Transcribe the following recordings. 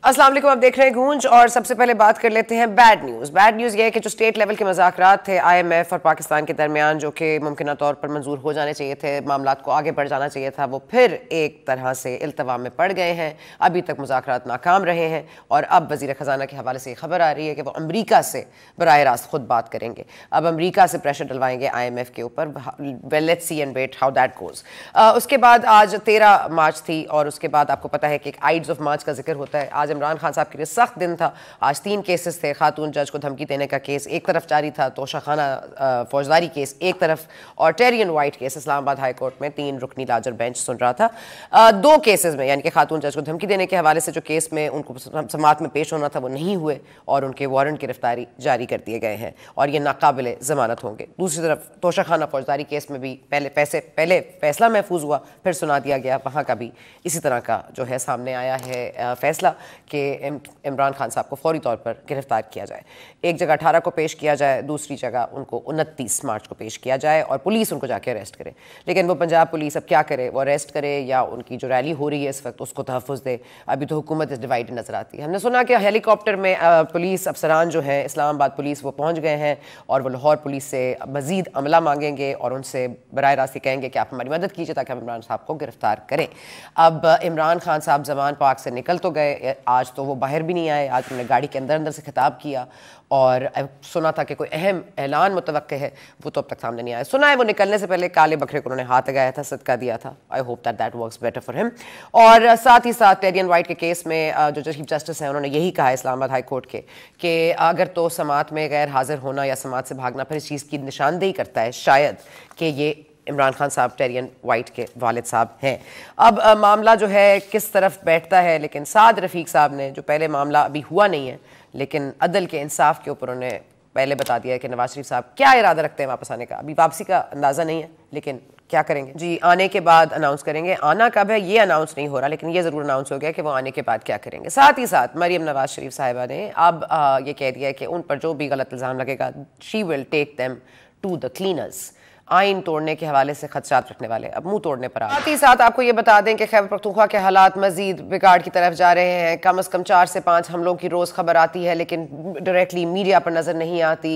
अस्सलाम वालेकुम, आप देख रहे हैं गूंज। और सबसे पहले बात कर लेते हैं बैड न्यूज़। बैड न्यूज़ ये है कि जो स्टेट लेवल के मुज़ाकरात थे IMF और पाकिस्तान के दरमियान, जो कि मुमकिन तौर पर मंजूर हो जाने चाहिए थे, मामलात को आगे बढ़ जाना चाहिए था, वो फिर एक तरह से इल्तवा में पड़ गए हैं। अभी तक मुज़ाकरात नाकाम रहे हैं और अब वज़ीर ख़जाना के हवाले से खबर आ रही है कि वो अमरीका से बराह रास्त खुद बात करेंगे। अब अमरीका से प्रेशर डलवाएंगे IMF के ऊपर। Well, let's see and wait how that goes. उसके बाद आज 13 मार्च थी और उसके बाद आपको पता है कि एक आइड्स ऑफ मार्च का जिक्र होता है। आज इमरान खान साहब के लिए सख्त दिन था। आज 3 केसेस थे। खातून जज को धमकी देने का केस एक तरफ जारी था, तोशाखाना फौजदारी केस एक तरफ, और Tyrian White case Islamabad high court में 3 रुकनी लार्जर बेंच सुन रहा था। 2 केसेस में, यानी कि खातून जज को धमकी देने के हवाले से जो केस में उनको समाअत में पेश होना था वो नहीं हुए और उनके वारंट गिरफ्तारी जारी कर दिए गए हैं और ये नाकाबिले ज़मानत होंगे। दूसरी तरफ तोशाखाना फौजदारी केस में भी पहले फैसला महफूज हुआ, फिर सुना दिया गया। वहाँ का भी इसी तरह का जो है सामने आया है फैसला कि इमरान खान साहब को फौरी तौर पर गिरफ्तार किया जाए। एक जगह 18 को पेश किया जाए, दूसरी जगह उनको 29 मार्च को पेश किया जाए और पुलिस उनको जाके अरेस्ट करे। लेकिन वो पंजाब पुलिस अब क्या करे, वो अरेस्ट करे या उनकी जो रैली हो रही है इस वक्त उसको तहफ़्फ़ुज़ दे। अभी तो हुकूमत डिवाइडेड नज़र आती है। हमने सुना कि हेलीकॉप्टर में पुलिस अफसरान जो है, इस्लामाबाद पुलिस, वो पहुँच गए हैं और वो लाहौर पुलिस से मज़ीद अमला मांगेंगे और उनसे बराह रास्त कहेंगे कि आप हमारी मदद कीजिए ताकि हम इमरान साहब को गिरफ्तार करें। अब इमरान खान साहब जमान पाक से निकल तो गए, आज तो वो बाहर भी नहीं आए। आज उन्होंने गाड़ी के अंदर से खिताब किया और सुना था कि कोई अहम ऐलान मुतवक्के है, वो तो अब तक सामने नहीं आया। सुना है वो निकलने से पहले काले बकरे को उन्होंने हाथ लगाया था, सदका दिया था। I hope that works better for him. और साथ ही साथ टेरियन वाइट के केस में जो चीफ जस्टिस हैं उन्होंने यही कहा इस्लामाबाद हाई कोर्ट के कि अगर तो समाअत में गैर हाजिर होना या समाअत से भागना फिर इस चीज़ की निशानदेही करता है शायद कि ये इमरान खान साहब टेरियन वाइट के वालिद साहब हैं। अब मामला जो है किस तरफ बैठता है, लेकिन साद रफ़ीक साहब ने, जो पहले मामला अभी हुआ नहीं है लेकिन अदल के इंसाफ के ऊपर उन्होंने पहले बता दिया है कि नवाज शरीफ साहब क्या इरादा रखते हैं वापस आने का। अभी वापसी का अंदाज़ा नहीं है लेकिन क्या करेंगे जी, आने के बाद अनाउंस करेंगे। आना कब है ये अनाउंस नहीं हो रहा, लेकिन ये ज़रूर अनाउंस हो गया कि वो आने के बाद क्या करेंगे। साथ ही साथ मरियम नवाज शरीफ साहिबा ने अब ये कह दिया है कि उन पर जो भी गलत इल्ज़ाम लगेगा she will take them to the cleaners. आइन तोड़ने के हवाले से खदशात रखने वाले अब मुंह तोड़ने पर आ। साथ ही साथ आपको ये बता दें कि खैबर पख्तूनख्वा के हालात मजीद बिगाड़ की तरफ जा रहे हैं। कम से कम 4 से 5 हमलों की रोज़ खबर आती है लेकिन डायरेक्टली मीडिया पर नज़र नहीं आती।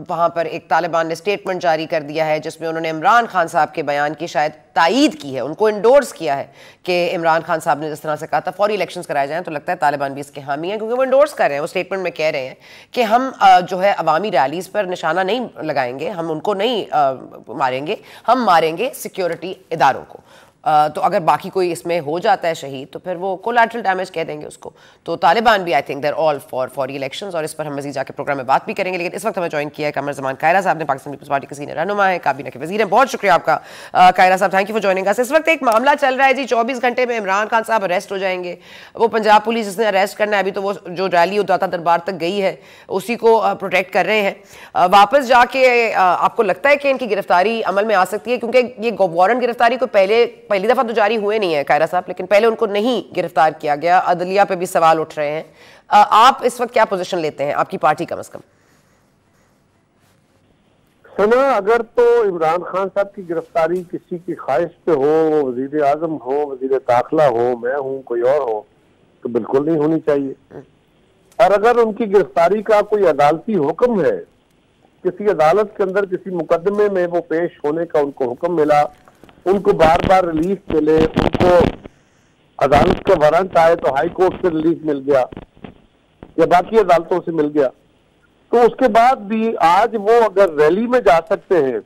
वहाँ पर एक तालिबान ने स्टेटमेंट जारी कर दिया है जिसमें उन्होंने इमरान खान साहब के बयान की शायद तायीद की है, उनको इंडोर्स किया है कि इमरान खान साहब ने जिस तरह से कहा था फौरी इलेक्शंस कराए जाएं, तो लगता है तालिबान भी इसके हामी हैं क्योंकि वो इंडोर्स कर रहे हैं। वो स्टेटमेंट में कह रहे हैं कि हम जो है अवामी रैलीज़ पर निशाना नहीं लगाएंगे, हम उनको नहीं मारेंगे, हम मारेंगे सिक्योरिटी इदारों को। तो अगर बाकी कोई इसमें हो जाता है शहीद तो फिर वो कोलैटरल डैमेज कह देंगे उसको। तो तालिबान भी I think they're all for elections और इस पर हम मज़ीद जाकर प्रोग्राम में बात भी करेंगे। लेकिन इस वक्त हमें ज्वाइन किया है कमर जमान कायरा साहब ने, पाकिस्तान पीपल्स पार्टी के सीनियर रहनुमा है, काबीना के वज़ीर हैं। बहुत शुक्रिया आपका कायरा साहब, thank you for joining us. इस वक्त एक मामला चल रहा है जी, 24 घंटे में इमरान खान साहब अरेस्ट हो जाएंगे। वो पंजाब पुलिस जिसने अरेस्ट करना है, अभी तो वो जो रैली दाता दरबार तक गई है उसी को प्रोटेक्ट कर रहे हैं। वापस जाके आपको लगता है कि इनकी गिरफ्तारी अमल में आ सकती है क्योंकि ये वारंट गिरफ्तारी को पहली दफ़ा तो जारी हुए नहीं है कायरा साहब, लेकिन पहले उनको नहीं गिरफ्तार किया गया। अदलिया पे भी सवाल उठ रहे हैं। आप इस वक्त क्या पोजीशन लेते हैं, आपकी पार्टी कम से कम? सुना, अगर तो इमरान खान साहब की गिरफ्तारी किसी की ख्वाहिश पे हो, वजीर आजम हो, वजीर दाखिला हो, मैं हूं, कोई और हो, तो बिल्कुल नहीं होनी चाहिए। और अगर उनकी गिरफ्तारी का कोई अदालती हुक्म है, किसी अदालत के अंदर किसी मुकदमे में वो पेश होने का उनको हुक्म मिला, उनको बार बार रिलीफ मिले, उनको अदालत का वारंट आए तो हाई कोर्ट से रिलीफ मिल गया या बाकी अदालतों से मिल गया, तो उसके बाद भी आज वो अगर रैली में जा सकते हैं,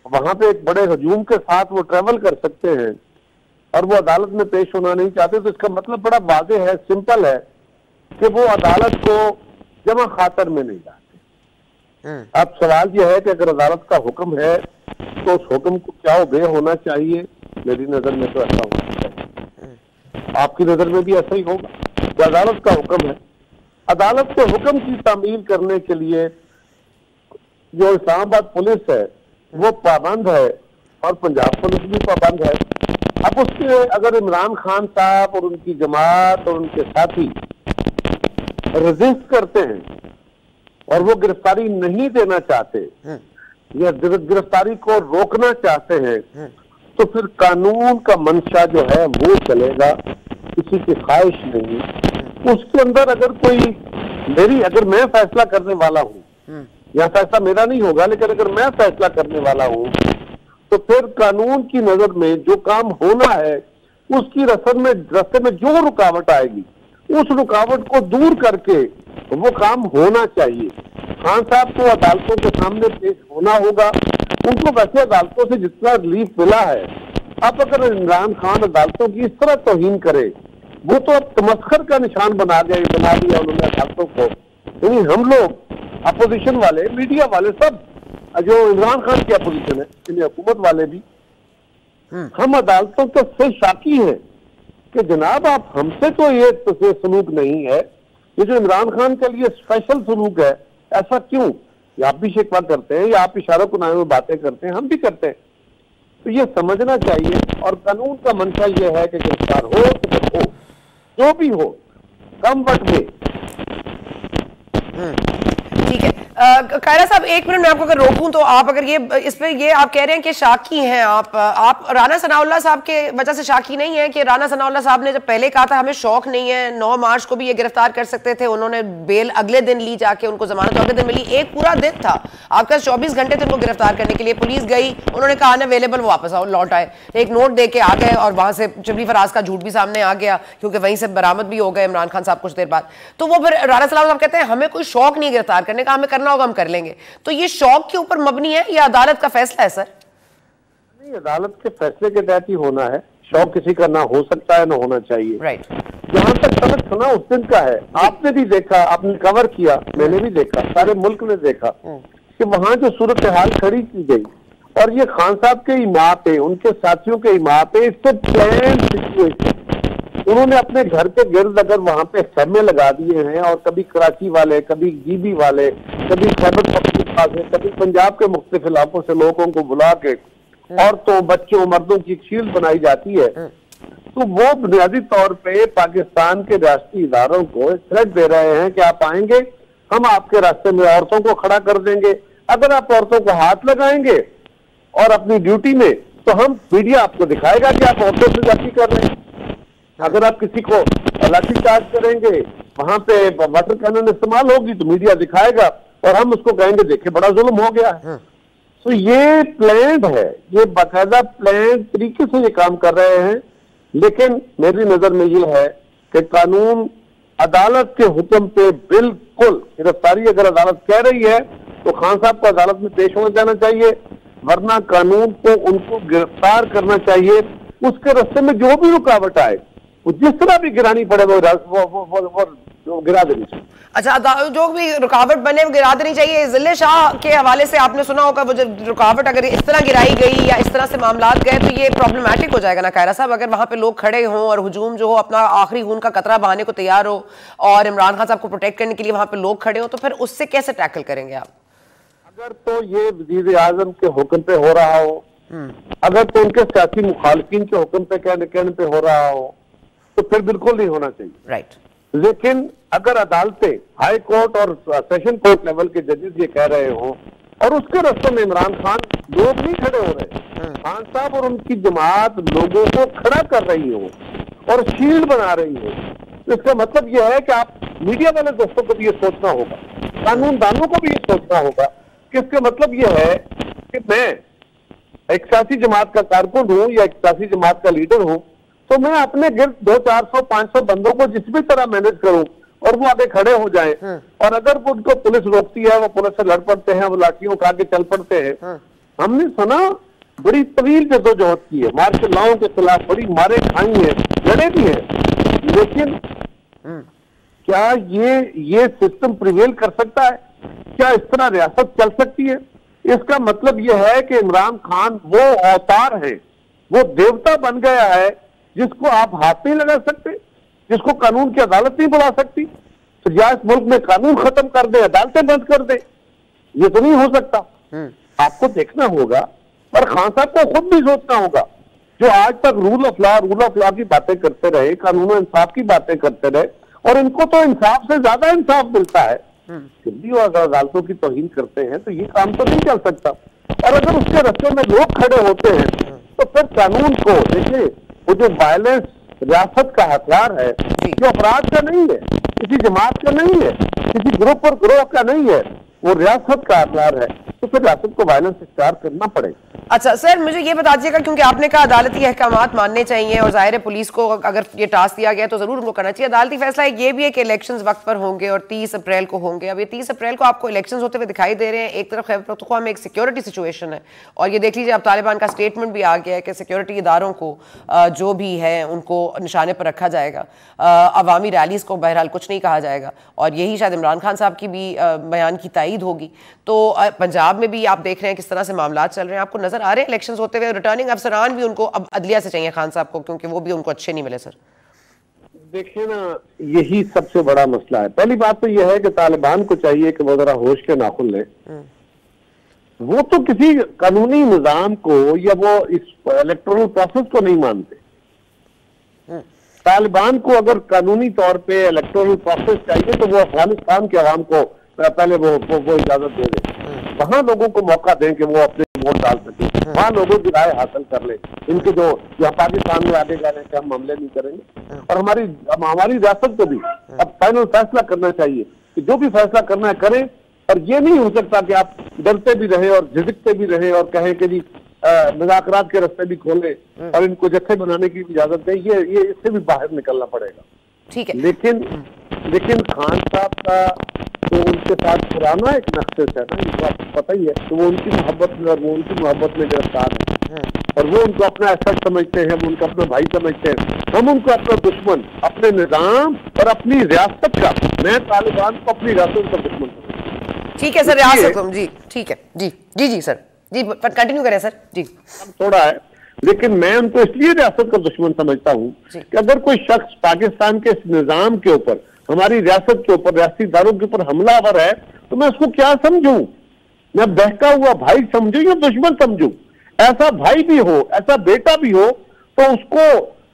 वहां पे एक बड़े हजूम के साथ वो ट्रेवल कर सकते हैं और वो अदालत में पेश होना नहीं चाहते, तो इसका मतलब बड़ा वाज़ेह है, सिंपल है कि वो अदालत को जमा खातर में नहीं जाते। अब सवाल यह है कि अगर अदालत का हुक्म है तो उस हुक्म को क्या ओबे होना चाहिए। मेरी नजर में तो ऐसा होना चाहिए, आपकी नजर में भी ऐसा ही होगा कि अदालत का हुक्म है, अदालत के हुक्म की तामील करने के लिए जो इस्लामाबाद पुलिस है वो पाबंद है और पंजाब पुलिस भी पाबंद है। अब उसके अगर इमरान खान साहब और उनकी जमात और उनके साथी रेजिस्ट करते हैं और वो गिरफ्तारी नहीं देना चाहते या गिरफ्तारी को रोकना चाहते हैं, तो फिर कानून का मंशा जो है वो चलेगा, किसी की ख्वाहिश नहीं, उसके अंदर अगर मैं फैसला करने वाला हूँ, या फैसला मेरा नहीं होगा, लेकिन अगर मैं फैसला करने वाला हूँ तो फिर कानून की नजर में जो काम होना है उसकी रास्ते में जो रुकावट आएगी उस रुकावट को दूर करके वो काम होना चाहिए। खान साहब को अदालतों के सामने पेश होना होगा। उनको वैसे अदालतों से जितना रिलीफ मिला है, अब अगर इमरान खान अदालतों की इस तरह तौहीन करे, वो तो अब तमस्खर का निशान बना दिया उन्होंने अदालतों को। यानी हम लोग अपोजिशन वाले, मीडिया वाले, सब जो इमरान खान की अपोजिशन है, यानी हुकूमत वाले भी, हम अदालतों के से शाकी हैं कि जनाब आप हमसे तो ये सलूक नहीं है, ये जो इमरान खान के लिए स्पेशल सलूक है, ऐसा क्यों? या आप भी शिकवा करते हैं या आप इशारों को नामे में बातें करते हैं, हम भी करते हैं। तो ये समझना चाहिए और कानून का मंशा ये है कि गिरफ्तार हो तो हो, जो भी हो, कम वक्त में। ठीक है कायरा साहब, एक मिनट मैं आपको अगर रोकूं तो आप अगर इस पे ये आप कह रहे हैं कि शाकी हैं आप राना सनाउल्लाह साहब के वजह से शाकी नहीं है कि राना सनाउल्लाह साहब ने जब पहले कहा था हमें शौक नहीं है, 9 मार्च को भी ये गिरफ्तार कर सकते थे, उन्होंने बेल अगले दिन ली, जाके उनको जमानत अगले दिन मिली, एक पूरा दिन था आपके पास, 24 घंटे थे उनको गिरफ्तार करने के लिए। पुलिस गई, उन्होंने कहा अनअवेलेबल, वापस आओ, लौट आए, एक नोट दे के आ गए और वहां से शबली फराज का झूठ भी सामने आ गया क्योंकि वहीं से बरामद भी हो गए इमरान खान साहब कुछ देर बाद। तो वो फिर राना सनाउल्लाह साहब कहते हैं हमें कोई शौक नहीं गिरफ्तार करने का, हमें करना होगा हम कर लेंगे। तो ये शौक के ऊपर मबनी है या अदालत का फैसला है? सर नहीं, अदालत के फैसले के तहत ही होना है। शौक किसी का ना हो सकता है ना होना चाहिए। राइट। जहां तक समझ सुना उस दिन का है, आपने भी देखा, आपने कवर किया, मैंने भी देखा, सारे मुल्क ने देखा कि वहां जो सूरत हाल खड़ी की गई और ये खान साहब के इमाम पे, उनके साथियों के इमाम पे, इससे प्लान सिचुएशन, उन्होंने अपने घर के गिर्द अगर वहां पे खेमे लगा दिए हैं और कभी कराची वाले, कभी जीबी वाले, कभी खैबर पख्तूनख्वा से, कभी पंजाब के मुख्तलिफ इलाकों से लोगों को बुला के औरतों, बच्चों, मर्दों की शील्ड बनाई जाती है, तो वो बुनियादी तौर पे पाकिस्तान के राष्ट्रीय इदारों को थ्रेट दे रहे हैं कि आप आएंगे, हम आपके रास्ते में औरतों को खड़ा कर देंगे, अगर आप औरतों को हाथ लगाएंगे और अपनी ड्यूटी में, तो हम मीडिया आपको दिखाएगा कि आप औरतों से जाति कर रहे हैं। अगर आप किसी को लाठीचार्ज करेंगे, वहां पे वाटर कैनन इस्तेमाल होगी, तो मीडिया दिखाएगा और हम उसको कहेंगे देखे बड़ा जुल्म हो गया है। तो ये प्लान है, ये बाकायदा प्लान तरीके से ये काम कर रहे हैं। लेकिन मेरी नजर में ये है कि कानून अदालत के हुक्म पे बिल्कुल गिरफ्तारी अगर अदालत कह रही है तो खान साहब को अदालत में पेश होना जाना चाहिए, वरना कानून को उनको गिरफ्तार करना चाहिए। उसके रास्ते में जो भी रुकावट आए, वो जिस तरह भी गिरानी पड़े वो गिरा देनी चाहिए। अच्छा, जो भी रुकावट बने वो गिरा देनी चाहिए। जिले शाह के हवाले से आपने सुना होगा, वो जब रुकावट अगर इस तरह गिराई गई या इस तरह से मामलात गए तो ये प्रॉब्लमैटिक हो जाएगा ना कायरा साहब। अगर वहां पे लोग खड़े हों और हुजूम जो हो अपना आखिरी खून का कतरा बहाने को तैयार हो और इमरान खान साहब को प्रोटेक्ट करने के लिए वहां पे लोग खड़े हो, तो फिर उससे कैसे टैकल करेंगे आप? अगर तो ये वज़ीर आज़म के हुक्म पे हो रहा हो, अगर तो उनके सियासी मुखालिफिन के हुक्म पे कहने पे हो रहा हो, तो फिर बिल्कुल नहीं होना चाहिए। राइट। लेकिन अगर अदालतें, हाई कोर्ट और सेशन कोर्ट लेवल के जजेस ये कह रहे हो और उसके रास्ते में इमरान खान, लोग नहीं खड़े हो रहे, खान साहब और उनकी जमात लोगों को खड़ा कर रही हो और शील्ड बना रही हो, तो इसका मतलब यह है कि आप मीडिया वाले दोस्तों को भी ये सोचना होगा, कानूनदानों को भी ये सोचना होगा कि इसका मतलब यह है कि मैं एक सियासी जमात का कारकुन हूं या एक सियासी जमात का लीडर हूं, तो मैं अपने गिर्द 200-400-500 बंदों को जिस भी तरह मैनेज करूं और वो आगे खड़े हो जाएं, और अगर उनको पुलिस रोकती है, वो पुलिस से लड़ पड़ते हैं, वो लाठियों उठा के चल पड़ते हैं। हमने सुना बड़ी तवील जद्दोजहद की है, मार्शल लॉ के खिलाफ बड़ी मारे खाई है, लड़े भी है, लेकिन क्या ये सिस्टम प्रिवेल कर सकता है? क्या इस तरह रियासत चल सकती है? इसका मतलब यह है कि इमरान खान वो अवतार है, वो देवता बन गया है जिसको आप हाथ नहीं लगा सकते, जिसको कानून की अदालत नहीं बुला सकती। तो या इस मुल्क में कानून खत्म कर दे, अदालतें बंद कर दे, ये तो नहीं हो सकता। आपको देखना होगा, पर खान साहब को खुद भी सोचना होगा, जो आज तक रूल ऑफ लॉ की बातें करते रहे, कानून इंसाफ की बातें करते रहे, और इनको तो इंसाफ से ज्यादा इंसाफ मिलता है, फिर भी वो अगर अदालतों की तौहीन करते हैं तो ये काम तो नहीं चल सकता। और अगर उसके रास्ते में लोग खड़े होते हैं तो फिर कानून को देखिए, वो जो वायलेंस रियासत का हथियार है, जो अपराध का नहीं है, किसी जमात का नहीं है, किसी ग्रुप और ग्रोह का नहीं है, वो रियासत का हथियार है, तो फिर रियासत को वायलेंस इख्तियार करना पड़ेगा। अच्छा सर, मुझे ये बता दीजिएगा, क्योंकि आपने कहा अदालती अहकामात मानने चाहिए और जाहिर है पुलिस को अगर ये टास्क दिया गया तो जरूर उनको करना चाहिए। अदालती फैसला ये भी है कि इलेक्शंस वक्त पर होंगे और 30 अप्रैल को होंगे। अब ये 30 अप्रैल को आपको इलेक्शंस होते हुए दिखाई दे रहे हैं। एक तरफ खैबर पख्तूनख्वा में एक सिक्योरिटी सिचुएशन है और ये देख लीजिए अब तालिबान का स्टेटमेंट भी आ गया है कि सिक्योरिटी इदारों को जो भी है उनको निशाने पर रखा जाएगा, अवामी रैलीज को बहरहाल कुछ नहीं कहा जाएगा और यही शायद इमरान खान साहब की भी बयान की तायीद होगी। तो पंजाब में भी आप देख रहे हैं किस तरह से मामला चल रहे हैं, आपको नजर आ रहे हैं इलेक्शंस होते हुए। रिटर्निंग अफसरान भी उनको अब अदलिया से चाहिए खान साहब को, क्योंकि वो भी उनको अच्छे नहीं मिले। सर देखिए ना, यही सबसे बड़ा मसला है। पहली बात तो यह है कि तालिबान को चाहिए कि वो जरा होश के नाखुन ले। वो तो किसी कानूनी निजाम को या वो इस इलेक्टोरल प्रोसेस को नहीं मानते। तालिबान को अगर कानूनी तौर पे इलेक्टोरल प्रोसेस चाहिए तो वो अफगानिस्तान के अवाम को पहले वो इजाजत दे दे, वहां लोगों को मौका दें कि वो अपने वोट डाल सके, वहां लोगों की राय हासिल कर ले। इनके जो पाकिस्तान में आगे जाने के हम हमले नहीं करेंगे। और हमारी रियासत को भी अब फाइनल फैसला करना चाहिए कि जो भी फैसला करना है करें। और ये नहीं हो सकता कि आप डरते भी रहे और झिझकते भी रहे और कहें कि जी मुज़ाकरात के रास्ते भी खोले और इनको जत्थे बनाने की इजाजत दें। ये इससे भी बाहर निकलना पड़ेगा। ठीक है। लेकिन खान साहब का तो उनके साथ पुराना एक नक्शेस है ना, इनको आपको पता ही है, तो वो उनकी मोहब्बत में गिरफ्तार है और वो उनको अपना एसेट समझते हैं, वो उनका अपना भाई समझते हैं। हम उनको अपना दुश्मन, अपने निजाम और अपनी रियासत का, मैं तालिबान को अपनी रियासत का दुश्मन समझता हूं। ठीक है सर, रियासत जी ठीक है जी जी जी सर जी कंटिन्यू करें सर जी। थोड़ा है, लेकिन मैं उनको इसलिए रियासत का दुश्मन समझता हूँ कि अगर कोई शख्स पाकिस्तान के इस निजाम के ऊपर, हमारी रियासत के ऊपर, रियासती इदारों के ऊपर हमलावर है तो मैं उसको क्या समझूं? मैं बहका हुआ भाई समझूं या दुश्मन समझूं? ऐसा भाई भी हो, ऐसा बेटा भी हो तो उसको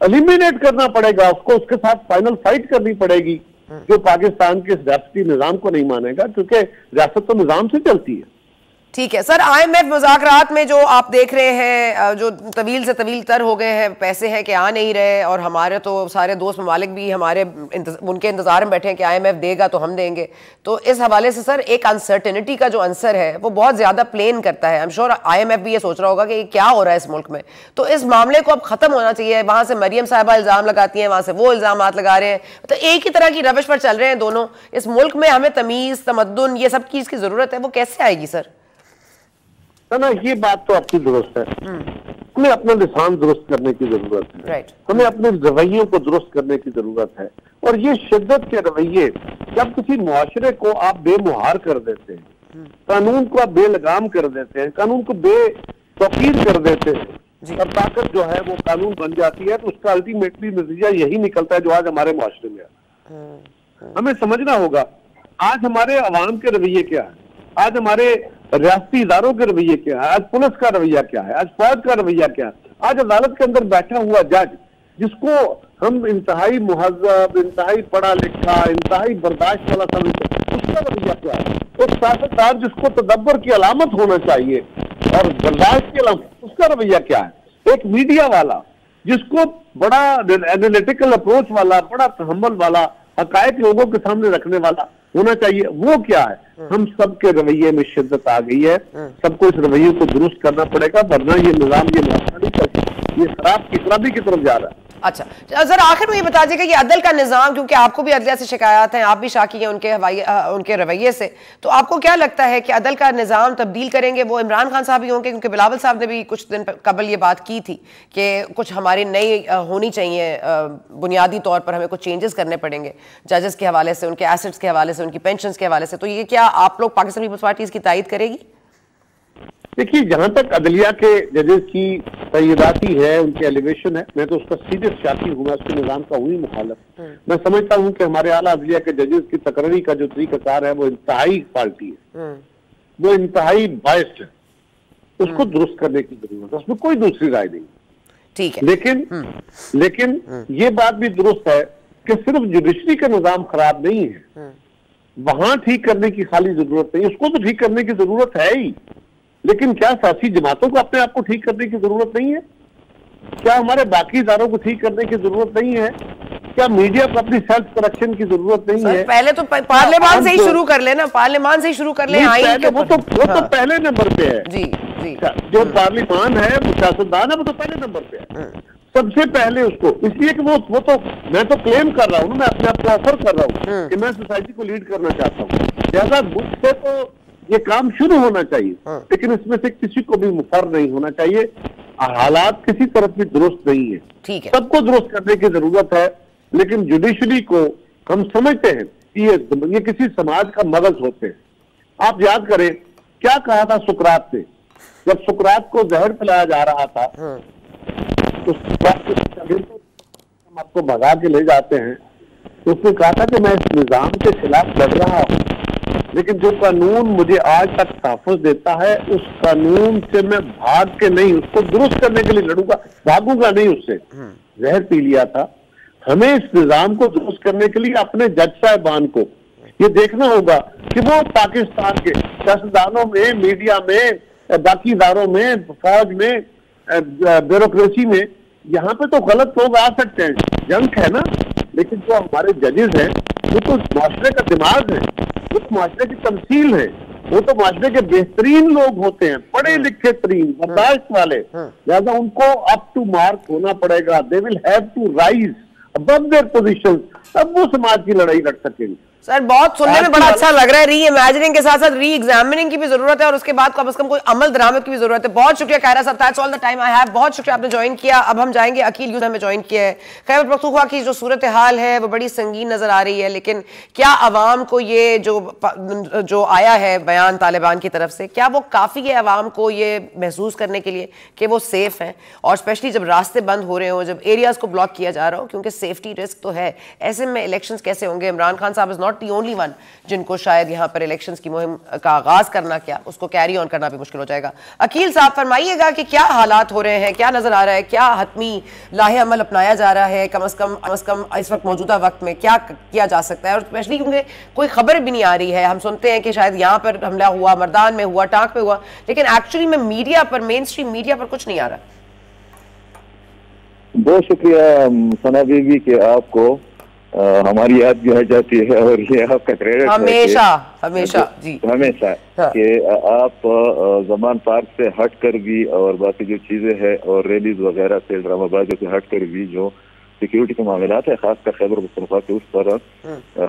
एलिमिनेट करना पड़ेगा, उसको उसके साथ फाइनल फाइट करनी पड़ेगी जो पाकिस्तान के रियासती निजाम को नहीं मानेगा, क्योंकि रियासत तो निजाम से चलती है। ठीक है सर, IMF मुज़ाकरात में जो आप देख रहे हैं जो तवील से तवील तर हो गए हैं, पैसे हैं कि आ नहीं रहे और हमारे तो सारे दोस्त ममालिक भी हमारे उनके इंतजार में बैठे हैं कि IMF देगा तो हम देंगे। तो इस हवाले से सर एक अनसर्टेनिटी का जो आंसर है वो बहुत ज़्यादा प्लेन करता है। आई एम श्योर IMF भी ये सोच रहा होगा कि क्या हो रहा है इस मुल्क में। तो इस मामले को अब ख़त्म होना चाहिए। वहाँ से मरियम साहिबा इल्ज़ाम लगाती हैं, वहाँ से वो इल्ज़ाम लगा रहे हैं, तो एक ही तरह की रविश पर चल रहे हैं दोनों। इस मुल्क में हमें तमीज़, तमद्दुन, ये सब चीज़ की ज़रूरत है, वो कैसे आएगी सर? ना ये बात तो आपकी दुरुस्त है। हमें अपना लिसान दुरुस्त करने की जरूरत है, हमें अपने रवैयों को दुरुस्त करने की जरूरत है। और ये शिद्दत के रवैये, जब किसी मुआशरे को आप बेमुहार कर देते हैं, कानून को आप बेलगाम कर देते हैं, कानून को बेतौकीर कर देते हैं और ताकत जो है वो कानून बन जाती है, तो उसका अल्टीमेटली नतीजा यही निकलता है जो आज हमारे मुआशरे में है। हमें समझना होगा आज हमारे अवाम के रवैये क्या है, आज हमारे रियासती इदारों के रवैये क्या है, आज पुलिस का रवैया क्या है, आज फौज का रवैया क्या है, आज अदालत के अंदर बैठा हुआ जज जिसको हम इंतहाई मुहज्जब, इंतहाई पढ़ा लिखा, इंतहाई बर्दाश्त वाला समझते हैं, उसका रवैया क्या है। एक सियासतदान जिसको तदब्बर की अलामत होना चाहिए और बर्दाश्त की अलामत, उसका रवैया क्या है। एक मीडिया वाला जिसको बड़ा एनालिटिकल अप्रोच वाला, बड़ा तहम्मुल वाला, हकायक लोगों के सामने रखने वाला होना चाहिए, वो क्या है। हम सबके रवैये में शिद्दत आ गई है, सबको इस रवैये को दुरुस्त करना पड़ेगा, वरना ये निजाम ये खराब की खराबी की तरफ जा रहा है। अच्छा सर, आखिर में ये बता दीजिएगा कि अदल का निज़ाम, क्योंकि आपको भी अदलिया से शिकायत हैं, आप भी शाकी हैं उनके रवैये से, तो आपको क्या लगता है कि अदल का निज़ाम तब्दील करेंगे वो इमरान खान साहब ही होंगे? क्योंकि बिलावल साहब ने भी कुछ दिन कबल ये बात की थी कि कुछ हमारी नई होनी चाहिए, बुनियादी तौर पर हमें कुछ चेंजेस करने पड़ेंगे जजेस के हवाले से, उनके एसेट्स के हवाले से, उनकी पेंशन के हवाले से। तो ये क्या आप लोग पाकिस्तान पीपल्स पार्टी इसकी तायद करेगी? देखिए, जहां तक अदलिया के जजेस की तैयदाती है, उनके एलिवेशन है, मैं तो उसका सीधे शाकी हूँ, मैं उसके निजाम का हुई मुखालफ। मैं समझता हूँ कि हमारे आला अदलिया के जजेस की तकरीरी का जो तरीकाकार है वो इंतहाई फाल्टी है, वो इंतहाई बायस्ड है, उसको दुरुस्त करने की जरूरत है, उसमें कोई दूसरी राय नहीं। ठीक है। लेकिन ये बात भी दुरुस्त है कि सिर्फ जुडिशरी का निजाम खराब नहीं है, वहां ठीक करने की खाली जरूरत नहीं, उसको तो ठीक करने की जरूरत है ही, लेकिन क्या सियासी जमातों को अपने आप को ठीक करने की जरूरत नहीं है? क्या हमारे बाकी इदारों को ठीक करने की जरूरत नहीं है? क्या मीडिया को अपनी सेल्फ करेक्शन की जरूरत नहीं है? पहले तो पार्लियामान से ही शुरू कर लेना, पार्लियामान से ही शुरू कर ले। आइन के वो तो पहले नंबर पे है जी जी। जो पार्लियामान है, सियासतदान है, वो तो पहले नंबर पे है सबसे पहले उसको। इसलिए कि वो तो मैं तो क्लेम कर रहा हूँ, मैं अपने आप को ऑफर कर रहा हूँ कि मैं सोसाइटी को लीड करना चाहता हूँ, लिहाजा मुझसे तो ये काम शुरू होना चाहिए, लेकिन इसमें से किसी को भी मुफर नहीं होना चाहिए। हालात किसी तरफ भी दुरुस्त नहीं है, ठीक है, सबको दुरुस्त करने की जरूरत है, लेकिन जुडिशरी को हम समझते हैं कि ये किसी समाज का मगज होते हैं। आप याद करें क्या कहा था सुकरात ने, जब सुकरात को जहर पिलाया जा रहा था तो हम आपको भगा के ले जाते हैं, तो उसने कहा था कि मैं इस निजाम के खिलाफ लड़ रहा हूं, लेकिन जो कानून मुझे आज तक तहफ़्फ़ुज़ देता है उस कानून से मैं भाग के नहीं, उसको दुरुस्त करने के लिए लड़ूंगा, भागूंगा नहीं उससे। जहर पी लिया था। हमें इस निजाम को दुरुस्त करने के लिए अपने जज साहिबान को ये देखना होगा कि वो पाकिस्तान के सियासतदानों में, मीडिया में, बाकी इदारों में, फौज में, ब्यूरोक्रेसी में, यहाँ पे तो गलत लोग आ सकते हैं, जंक है ना, लेकिन जो हमारे जजेस हैं वो तो माशरे का दिमाग है, वो तो माशरे की तमसील है, वो तो माशरे के बेहतरीन लोग होते हैं, पढ़े लिखे तरीन, बर्दाश्त वाले, लिहाजा उनको अप टू मार्क होना पड़ेगा। They will have to rise above their position, तब वो समाज की लड़ाई लड़ सकेंगे। सर बहुत सुनने में बड़ा अच्छा लग रहा है, री इमेजिनिंग के साथ साथ री एग्जामिनिंग की भी जरूरत है और उसके बाद कम से कम कोई अमल दरामद की भी जरूरत है। बहुत शुक्रिया कायरा साहब, that's all the time I have. बहुत शुक्रिया आपने ज्वाइन किया। अब हम जाएंगे, अकील यूसुफ हमें ज्वाइन किया है। खैबर पख्तूनख्वा की जो सूरत हाल है वो बड़ी संगीन नजर आ रही है, लेकिन क्या अवाम को ये जो आया है बयान तालिबान की तरफ से, क्या वो काफ़ी है अवाम को ये महसूस करने के लिए कि वो सेफ हैं? और स्पेशली जब रास्ते बंद हो रहे हो, जब एरियाज को ब्लॉक किया जा रहा हो, क्योंकि सेफ्टी रिस्क तो है, ऐसे में इलेक्शंस कैसे होंगे? इमरान खान साहब is not the only one जिनको शायद यहाँ पर इलेक्शंस की मुहिम का आगाज करना, क्या उसको कैरी ऑन करना भी मुश्किल हो जाएगा। अकील साहब फरमाइएगा कि क्या हालात हो रहे हैं, क्या नजर आ रहा है, क्या हतमी लाहे अमल अपनाया जा रहा है, कम से कम इस वक्त मौजूदा वक्त में क्या किया जा सकता है? और स्पेशली क्योंकि कोई खबर भी नहीं आ रही है, हम सुनते हैं कि शायद यहाँ पर हमला हुआ, मर्दान में हुआ, टांक पे हुआ, लेकिन एक्चुअली में मीडिया पर, मेन स्ट्रीम मीडिया पर कुछ नहीं आ रहा। बहुत शुक्रिया सना बीबी के आपको हमारी याद भी आ जाती है और ये आपका क्रेडिट हमेशा हमेशा जी हमेशा कि आप जमान पार्क से हट कर भी और बाकी जो चीजें हैं और रैलीज वगैरह से, ड्रामाबाजी से हट कर भी जो सिक्योरिटी के मामलात है, खासकर खैबर पख्तूनख्वा के, उस पर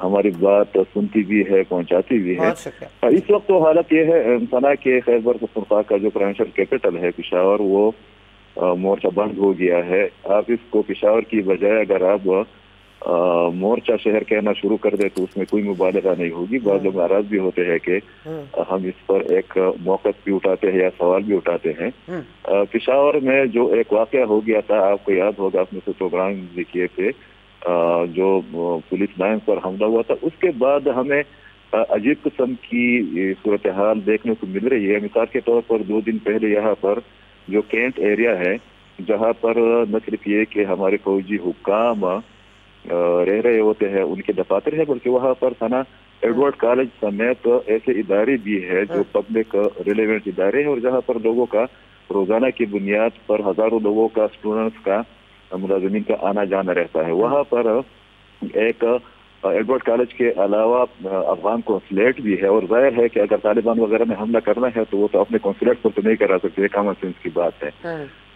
हमारी बात सुनती भी है, पहुंचाती भी है। इस वक्त तो हालत ये है सना के खैबर पख्तूनख्वा का जो प्रोविंशियल कैपिटल है पेशावर, वो मोर्चा बंद हो गया है। आप इसको पेशावर की बजाय अगर आप मोर्चा शहर कहना शुरू कर दे तो उसमें कोई मुबालगा नहीं होगी। बहुत लोग नाराज भी होते हैं कि हम इस पर एक मौक़िफ़ भी उठाते हैं या सवाल भी उठाते हैं। पेशावर में जो एक वाक़या हो गया था, आपको याद होगा, आपने से प्रोग्राम भी किए थे, जो पुलिस लाइन पर हमला हुआ था, उसके बाद हमें अजीब किस्म की सूरत हाल देखने को मिल रही है। मिसाल के तौर पर 2 दिन पहले यहाँ पर जो कैंट एरिया है, जहाँ पर न सिर्फ ये कि हमारे फौजी हुक्काम रह रहे होते हैं, उनके दफातर है, बल्कि वहाँ पर थाना एडवर्ड कॉलेज समेत ऐसे इदारे भी है जो पब्लिक रिलेवेंट इदारे हैं और जहाँ पर लोगों का रोजाना की बुनियाद पर हजारों लोगों का, स्टूडेंट्स का, मुलाजिमीन का आना जाना रहता है। वहाँ पर एक एडवर्ड कॉलेज के अलावा अफगान कौंसलेट भी है और जाहिर है कि अगर तालिबान वगैरह ने हमला करना है तो वो तो अपने कौंसलेट पर तो नहीं करा सकते, कॉमन सेंस की बात है।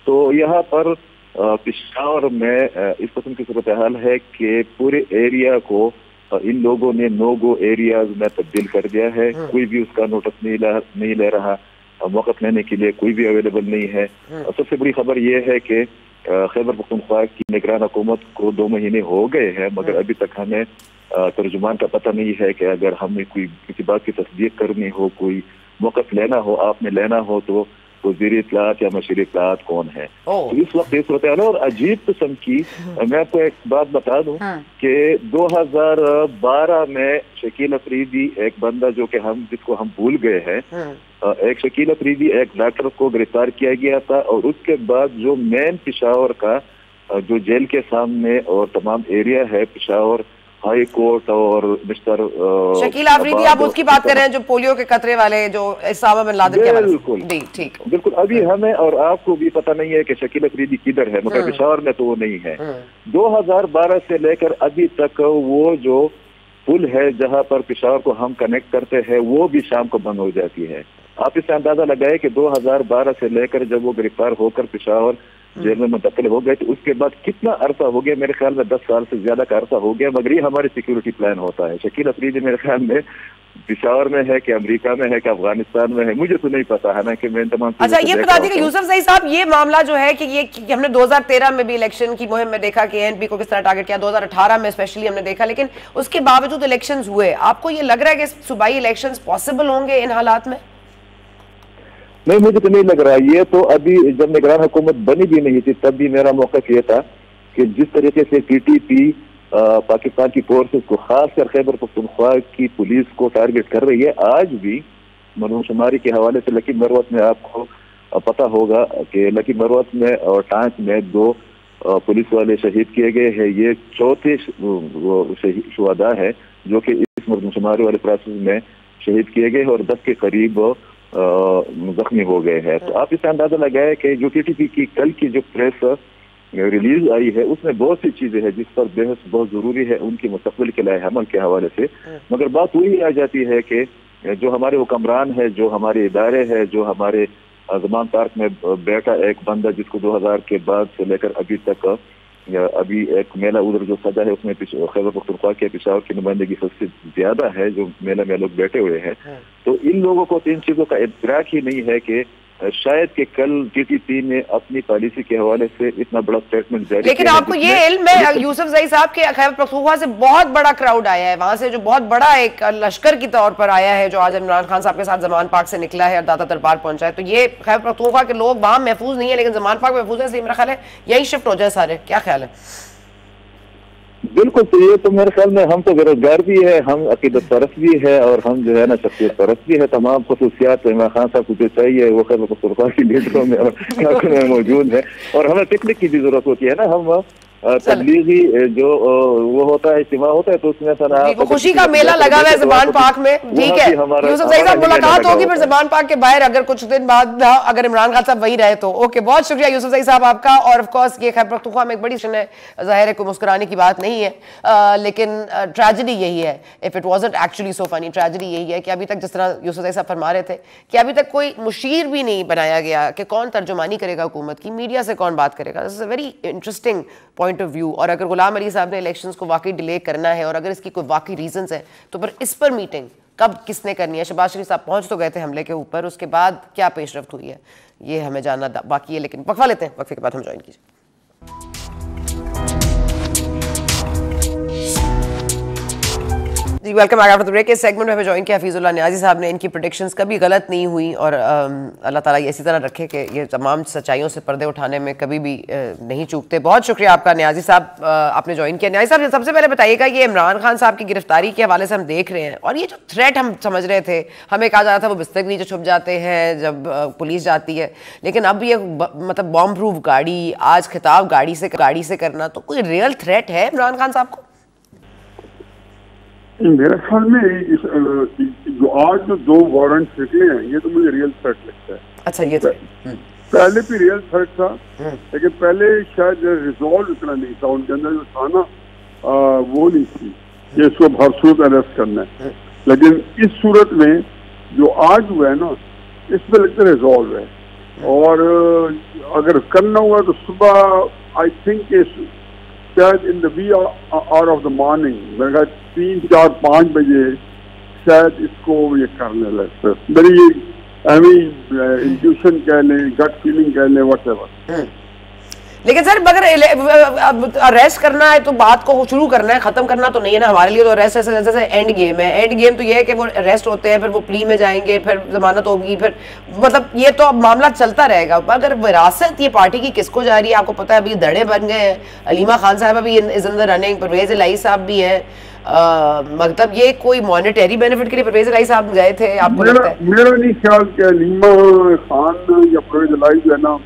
तो यहाँ पर पेशावर में इस किस्म की सूरत हाल है कि पूरे एरिया को इन लोगों ने नो गो एरियाज में तब्दील कर दिया है। कोई भी उसका नोटिस नहीं ले रहा, मौक़िफ़ लेने के लिए कोई भी अवेलेबल नहीं है। सबसे बड़ी खबर यह है कि खैबर पख्तूनख्वा की निगरान हुकूमत को 2 महीने हो गए हैं, मगर अभी तक हमें तर्जुमान का पता नहीं है कि अगर हमें कोई किसी बात की तस्दीक करनी हो, कोई मौक़िफ़ लेना हो, आपने लेना हो, तो वज़ीर इत्तलात या मशीर इत्तलात कौन है। तो इस वक्त ये सूरत हाल और अजीब किस्म की। मैं आपको एक बात बता दूं कि 2012 में शकील अफरीदी, एक बंदा जो कि जिसको हम भूल गए हैं, एक शकील अफरीदी एक डॉक्टर को गिरफ्तार किया गया था और उसके बाद जो मेन पेशावर का जो जेल के सामने और तमाम एरिया है पेशावर हाई कोर्ट और मिस्टर शकील आफरीदी, आप उसकी बात कर रहे हैं जो पोलियो के खतरे वाले, जो उसामा बिन लादेन के बिल्कुल जी ठीक बिल्कुल। अभी हमें और आपको भी पता नहीं है कि शकील अफरीदी किधर है, मगर पेशावर में तो वो नहीं है। 2012 से लेकर अभी तक वो जो पुल है जहां पर पेशावर को हम कनेक्ट करते हैं वो भी शाम को बंद हो जाती है। आप इससे अंदाजा लगाए कि 2012 से लेकर जब वो गिरफ्तार होकर पेशावर जेल में मुंतकिल हो गए तो उसके बाद कितना अरसा हो गया, मेरे ख्याल में 10 साल से ज्यादा का अरसा हो गया, मगर ये हमारे सिक्योरिटी प्लान होता है। शकील अफरीदी मेरे ख्याल में पेशावर में है कि अमेरिका में है कि अफगानिस्तान में है, मुझे तो नहीं पता है ना कि मैं तमाम। अच्छा ये बता दीजिए यूसुफ सईद साहब, ये मामला जो है कि हमने 2013 में भी इलेक्शन की मुहिम में देखा कि एएनपी को किस तरह टारगेट किया, 2018 में स्पेशली हमने देखा, लेकिन उसके बावजूद इलेक्शंस हुए। आपको ये लग रहा है कि सूबाई इलेक्शंस पॉसिबल होंगे इन हालात में? नहीं, मुझे तो नहीं लग रहा। ये तो अभी जब निगरान हुकूमत बनी भी नहीं थी तब भी मेरा मौक़िफ़ ये था कि जिस तरीके से टीटीपी पाकिस्तान की फोर्सेस को, खासकर खैबर पख्तूनख्वा की पुलिस को टारगेट कर रही है, आज भी मरदमशुमारी के हवाले से लकी मरवत में आपको पता होगा कि लकी मरवत में और टांच में 2 पुलिस वाले शहीद किए गए हैं। ये चौथे शुहदा है जो कि इस मरदमशुमारी वाले प्रोसेस में शहीद किए गए हैं और 10 के करीब जख्मी हो गए हैं। तो आप इससे अंदाजा लगाए कि जो टीटीपी की कल की जो प्रेस रिलीज आई है उसमें बहुत सी चीजें हैं जिस पर बहस बहुत जरूरी है उनकी मुस्तकबिल के लाए अमल के हवाले से, मगर बात वही आ जाती है कि जो हमारे हुक्मरान है, जो हमारे इदारे हैं, जो हमारे ज़मान पार्क में बैठा एक बंदा जिसको 2000 के बाद से लेकर अभी तक अभी एक मेला उधर जो सजा है उसमें खैबर पख्तूनख्वा के पेशावर की नुमाइंदगी सबसे ज्यादा है, जो मेला में लोग बैठे हुए हैं। तो इन लोगों को 3 चीजों का इदराक ही नहीं है कि शायद कि कल टीटीपी ने अपनी पॉलिसी के हवाले से इतना बड़ा स्टेटमेंट जारी किया। लेकिन आपको ये इल्म है यूसुफ सईद साहब के खैबर पख्तूनख्वा से बहुत बड़ा क्राउड आया है, वहां से जो बहुत बड़ा एक लश्कर की तौर पर आया है जो आज इमरान खान साहब के साथ ज़मान पार्क से निकला है और दाता दरबार पहुंचा है। तो ये खैबर पख्तूनख्वा के लोग वहां महफूज नहीं है लेकिन ज़मान पार्क महफूज है, इसलिए मेरा ख्याल है यही शिफ्ट हो जाए सारे। क्या ख्याल है? बिल्कुल। तो ये तो मेरे ख्याल में हम तो बेरोजगार भी है, हम अकीदत परस्त भी है और हम जो है ना शख्सियत परस्त भी है। तमाम खसूसियात इमरान खान साहब को जो चाहिए वो खैबर पख्तूनख्वा की लीडरों में और इलाकों में मौजूद है। और हमें पिकनिक की भी जरूरत होती है ना, हम तबलीगी जो वो होता है इज्तिमा होता है तो उसमें वो खुशी का मेला लगा हुआ है ज़मान पार्क में, ठीक है। यूसुफ सईद साहब मुलाकात होगी फिर ज़मान पार्क के बाहर अगर कुछ दिन बाद अगर इमरान खान साहब वही रहे तो। ओके, बहुत शुक्रिया यूसुफ सईद साहब आपका। और ऑफ कोर्स ये खैबर पख्तूनख्वा में एक बड़ी है, जाहिर है कोई मुस्कुराने की बात नहीं है, लेकिन ट्रेजेडी यही है, if it wasn't actually so funny, tragedy यही है कि अभी तक जिस तरह यूसुफ सईद साहब फरमा रहे थे कि अभी तक कोई मुशीर भी नहीं बनाया गया कि कौन तर्जुमानी करेगा हुकूमत की, मीडिया से कौन बात करेगा। This is a very interesting point of view. और अगर गुलाम अली साहब ने इलेक्शंस को वाकई डिले करना है और अगर इसकी कोई वाकई रीजंस है तो फिर इस पर मीटिंग कब किसने करनी है? शहबाज शरीफ साहब पहुंच तो गए थे हमले के ऊपर, उसके बाद क्या पेशरफ्त हुई है ये हमें जानना बाकी है। लेकिन वक्फा लेते हैं, वक्फे के बाद हम ज्वाइन कीजिए। जी welcome back after the break. इस सेगमेंट में हमें ज्वाइन किया हफीजुल्लाह नियाजी साहब ने। इनकी प्रेडिक्शंस कभी गलत नहीं हुई और अल्लाह ताला इसी तरह रखे कि ये तमाम सच्चाइयों से पर्दे उठाने में कभी भी नहीं चूकते। बहुत शुक्रिया आपका नियाजी साहब, आपने ज्वाइन किया। नियाजी साहब सबसे पहले बताइएगा ये इमरान खान साहब की गिरफ्तारी के हवाले से हम देख रहे हैं और ये जो थ्रेट हम समझ रहे थे, हमें कहा जा रहा था वो बिस्तर के नीचे छुप जाते हैं जब पुलिस जाती है, लेकिन अब ये मतलब बॉम्ब प्रूफ गाड़ी, आज खिताब गाड़ी से करना, तो कोई रियल थ्रेट है इमरान खान साहब को? मेरे ख्याल में जो आज जो 2 वारंट निकले हैं ये तो मुझे रियल थ्रेट लगता है। अच्छा, ये पहले भी रियल थ्रेट था लेकिन पहले शायद रिजॉल्व इतना नहीं था, उनके अंदर जो था ना वो नहीं थी कि इसको भरसूरत अरेस्ट करना है। लेकिन इस सूरत में जो आज हुआ है ना इसमें लगता है रिजॉल्व है और अगर करना हुआ तो सुबह आई थिंक शायद in the wee hour of the morning, मेरे ख्याल 3, 4, 5 बजे शायद इसको ये करने लगते। मेरी ये इंट्यूशन कह लें, गट फीलिंग कह लें, व्हाटएवर। लेकिन सर अगर अरेस्ट करना है तो बात को शुरू करना है, खत्म करना तो नहीं है ना। हमारे लिए तो अरेस्ट जैसे एंड गेम है। एंड गेम तो ये है कि वो अरेस्ट होते हैं, फिर वो प्ली में जाएंगे, फिर जमानत होगी, फिर मतलब ये तो अब मामला चलता रहेगा। अगर विरासत ये पार्टी की किसको जा रही है? आपको पता है अभी धड़े बन गए हैं, अलीमा खान साहब अभी is in the running, Parvez Elahi साहब भी हैं। मतलब ये कोई मॉनेटरी बेनिफिट के लिए परवेज इलाही साहब गए थे? आपको लगता है? मेरा नहीं ख्याल कि अलीमा खान या परवेज इलाही जो है ना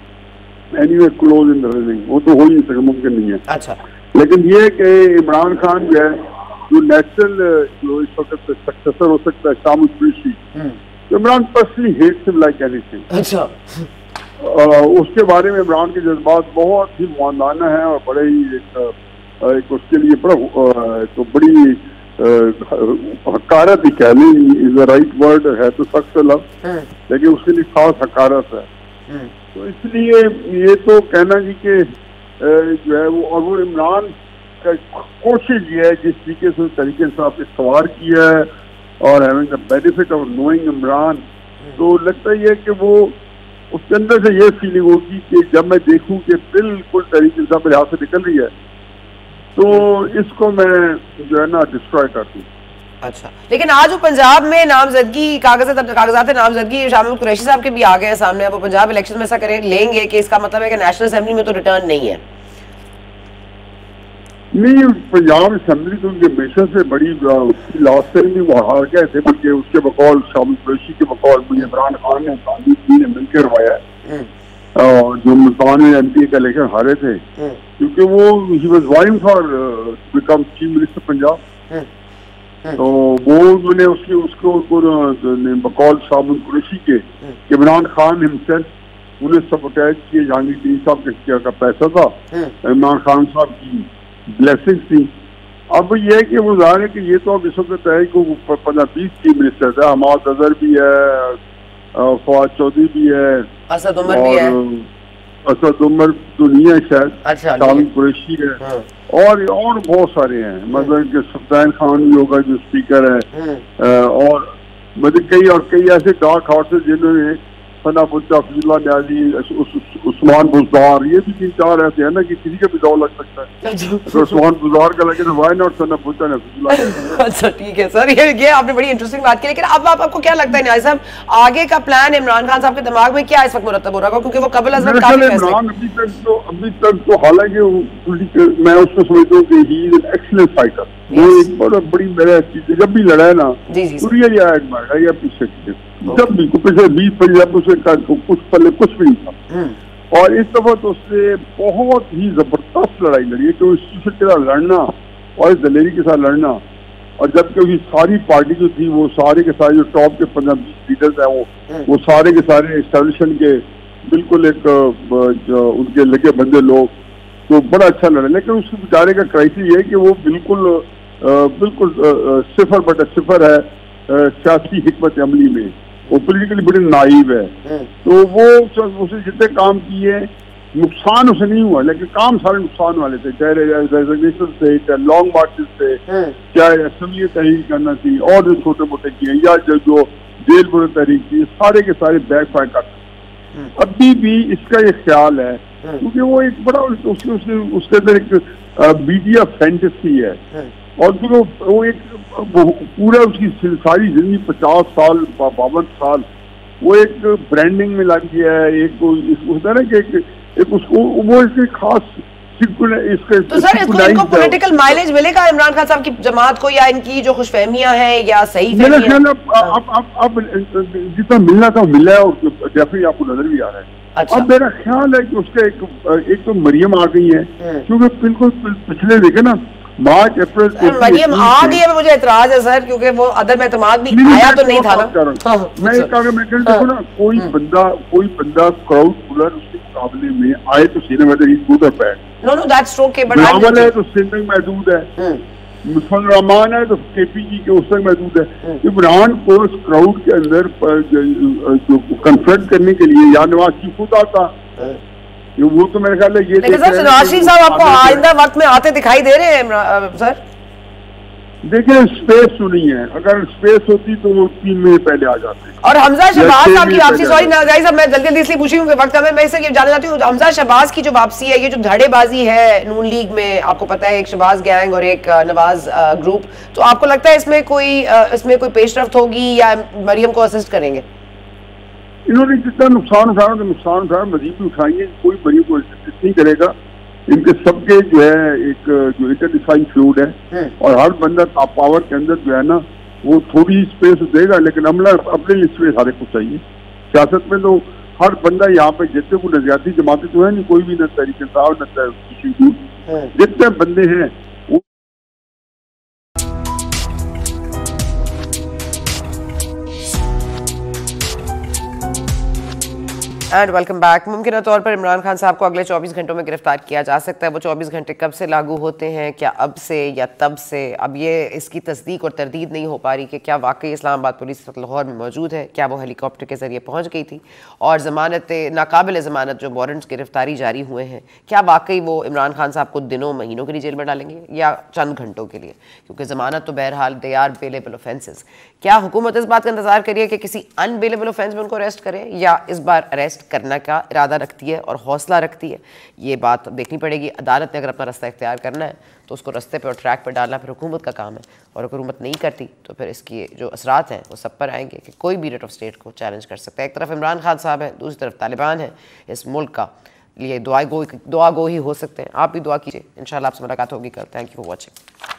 anyway close in the running, वो तो हो ही नहीं सके, मुमकिन नहीं है। अच्छा, लेकिन ये कि इमरान खान जो है जो नेशनल जो इस वक्त सक्सेसर हो सकता है शामिल Qureshi, Imran personally hates him like anything. अच्छा, उसके बारे में इमरान के जज्बात बहुत ही मुआंदाना है और बड़े ही एक उसके लिए बड़ा तो बड़ी हकारत ही कह लें, इज द राइट वर्ड, है तो सख्त लफ्ज लेकिन उसके लिए खास हकारत है। तो इसलिए ये तो कहना जी कि जो है वो इमरान का कोशिश ये है जिस तरीके से आपने सवार किया है और having the benefit of knowing Imran, तो लगता ही है कि वो उसके अंदर से ये फीलिंग होगी कि जब मैं देखूं कि बिल्कुल तरीके से मेरे हाथ से निकल रही है तो इसको मैं जो है ना डिस्ट्रॉय कर दूं। अच्छा, लेकिन आज वो पंजाब में नामजदगी कागजात नामजदगी शामिल कुरैशी साहब के भी आ गए हैं सामने। अब वो पंजाब इलेक्शन में ऐसा करें लेंगे कि इसका मतलब है कि नेशनल असेंबली में तो रिटर्न नहीं है। नहीं, पंजाब असेंबली तो उनके हमेशा से बड़ी लास्ट टाइम भी वो हार गए थे, बल्कि उसके बकौल शामिल कुरैशी के बकौल मुझे इमरान खान ने तालीम ने मिलकर करवाया है जो मुल्तान में MP का इलेक्शन हारे थे, क्योंकि वो he was vying for become chief minister Punjab. तो वो उन्होंने उसको बकौल शामिल कुरैशी के इमरान खान हिमसेल्फ उन्हें सपोर्टाइज किए, जहांगीर साहब का पैसा था, इमरान खान साहब की ब्लेसिंग थी। अब ये है कि वो जाहिर है कि ये तो अब इस वक्त है कि 15-20 चीफ मिनिस्टर है, हमाद अजहर भी है, फवाद चौधरी भी है, असद उमर भी है, असद उमर तो नहीं है शायद, अच्छा, शामिल कुरैशी है और बहुत सारे हैं, मतलब कि सफदैन खान भी होगा जो स्पीकर है और मतलब कई ऐसे डार्क हॉर्सेस जिन्होंने फजलुल्लाह न्याजी, उस्मान बुज़दार, ये भी 3-4 ऐसे है ना कि किसी का भी दौर लग सकता है। तो उस्मान बुज़दार का लगे तो वाई नॉट फजलुल्लाह। अच्छा ठीक है सर, ये आपने बड़ी इंटरेस्टिंग बात की। लेकिन अब आपको क्या लगता है न्याजी साहब, आगे का प्लान इमरान खान साहब के दिमाग में क्या इस वक्त मुरतब हो रहा है? क्योंकि वो कबल अज़म इमरान अभी तक तो हालांकि मैं उसको समझता हूँ कि he is an excellent fighter. वो एक बड़ी मेरा चीज जब भी लड़ा है ना तो रियली आई एडमायर, पीछे जब भी पिछले 20-25 उसे कुछ पहले कुछ भी नहीं था और इस दफा तो उसने बहुत ही जबरदस्त लड़ाई लड़ी है कि उसके साथ लड़ना और इस दलेरी के साथ लड़ना, और जबकि उसकी सारी पार्टी जो थी वो सारे के सारे जो टॉप के 15-20 लीडर्स हैं वो सारे के सारे एस्टेब्लिशमेंट के बिल्कुल एक उनके लगे बंदे लोग, तो बड़ा अच्छा लड़ा। लेकिन उस बेचारे का क्राइसिस ये है कि वो बिल्कुल सिफर बटा सिफर है सियासी हिकमत अमली में, वो पोलिटिकली बड़ी नाइव है। तो वो उसने जितने काम किए नुकसान उसे नहीं हुआ, लेकिन काम सारे नुकसान वाले थे, चाहे रेजिग्नेशन से, चाहे लॉन्ग मार्चेस से, चाहे असेंबली तहरीक करना थी और जो छोटे मोटे किए या जो जेल बुरे तहरीक थी, सारे के सारे बैक फायर करते। अभी भी इसका ये ख्याल है क्योंकि वो एक बड़ा उसके अंदर एक मीडिया फैंटेसी है और वो एक पूरा उसकी सारी जिंदगी 50 साल 52 साल वो एक ब्रांडिंग में लग गया है। एक होता है ना कि एक उसको वो इसके खास तो सर इनको पॉलिटिकल माइलेज मिलेगा इमरान खान साहब की जमात को, या इनकी जो खुशफहमियां हैं या सही फहमियां? अब जितना मिलना था मिला है और डेफिनेटली आपको नजर भी आ रहा है। अच्छा। अब मेरा ख्याल है कि उसका एक तो मरियम आ गई है, क्योंकि बिल्कुल पिछले देखे ना मार्च अप्रैल मरियम आ गई है, मुझे एतराज है सर, क्योंकि वो अदर में एतमाद भी आया तो नहीं था ना। मैं देखो ना कोई बंदा क्राउड पुलर उसके मुकाबले में आए तो सीने में गुड और bad, no that's okay, but Rawal है तो सिंध में महदूद है, मुसलमान रहमान है तो KPG के उस तक महदूद है। इमरान को उस क्राउड के अंदर कन्फ्रंट करने के लिए या नवाज शरीफ खुद आता, वो तो मेरे ख्याल है ये। लेकिन सर नवाज शरीफ साहब आपको आइंदा वक्त में आते दिखाई दे रहे हैं सर? देखिए स्पेस तो नहीं है, अगर स्पेस होती तो वो 3 महीने पहले आ जाते। और हमजा शहबाज साहब की वापसी, सॉरी नाज़ाई साहब मैं जल्दी इसलिए पूछी हूँ कि वक्त में मैं इसे ये जानना चाहती हूँ, हमजा शहबाज की जो वापसी है, ये जो धड़ेबाजी है नून लीग में, आपको पता है एक शहबाज गैंग और एक नवाज ग्रुप, तो आपको लगता है इसमें कोई पेशरफ्त होगी या मरियम को असिस्ट करेंगे? इन्होंने जितना नुकसान उठाया तो नुकसान उठाया, मजीद भी उठाएंगे, कोई मरीज को असिस्ट नहीं करेगा। इनके सबके जो है एक जो इंटरडिफाइंग फ्लूड है और हर बंदा पावर के अंदर जो है ना वो थोड़ी स्पेस देगा, लेकिन अमला अपने लिए स्पेस हर एक को चाहिए। सियासत में तो हर बंदा यहाँ पे जितने को नजरियाती जमातें तो है नहीं, कोई भी न तरीके साहब न जितने बंदे हैं एंड वेलकम बैक। मुमकिन तौर पर इमरान खान साहब को अगले 24 घंटों में गिरफ्तार किया जा सकता है। वो 24 घंटे कब से लागू होते हैं, क्या अब से या तब से? अब ये इसकी तस्दीक और तरदीद नहीं हो पा रही कि क्या वाकई इस्लामाबाद पुलिस लाहौर में मौजूद है, क्या वो हेलीकॉप्टर के जरिए पहुंच गई थी, और ज़मानत नाकाबिल ज़मानत जो वारंट्स गिरफ्तारी जारी हुए हैं, क्या वाकई वो इमरान खान साहब को दिनों महीनों के लिए जेल में डालेंगे या चंद घंटों के लिए? क्योंकि ज़मानत तो बहरहाल दे आर बेलेबल ऑफेंसेस। क्या हुकूमत इस बात का इंतजार करिए कि किसी अनबेलेबल ऑफेंस में उनको अरेस्ट करे, या इस बार अरेस्ट करने का इरादा रखती है और हौसला रखती है? ये बात देखनी पड़ेगी। अदालत ने अगर अपना रास्ता इख्तियार करना है तो उसको रास्ते पे और ट्रैक पे डालना फिर हुकूमत का काम है, और अगर हुकूमत नहीं करती तो फिर इसकी जो असरात हैं वो सब पर आएंगे कि कोई भी रेट ऑफ स्टेट को चैलेंज कर सकता है। एक तरफ इमरान खान साहब हैं, दूसरी तरफ तालिबान है। इस मुल्क का लिए दुआ गो ही हो सकते हैं। आप भी दुआ कीजिए। इंशाल्लाह आपसे मुलाकात होगी कल। Thank you for watching.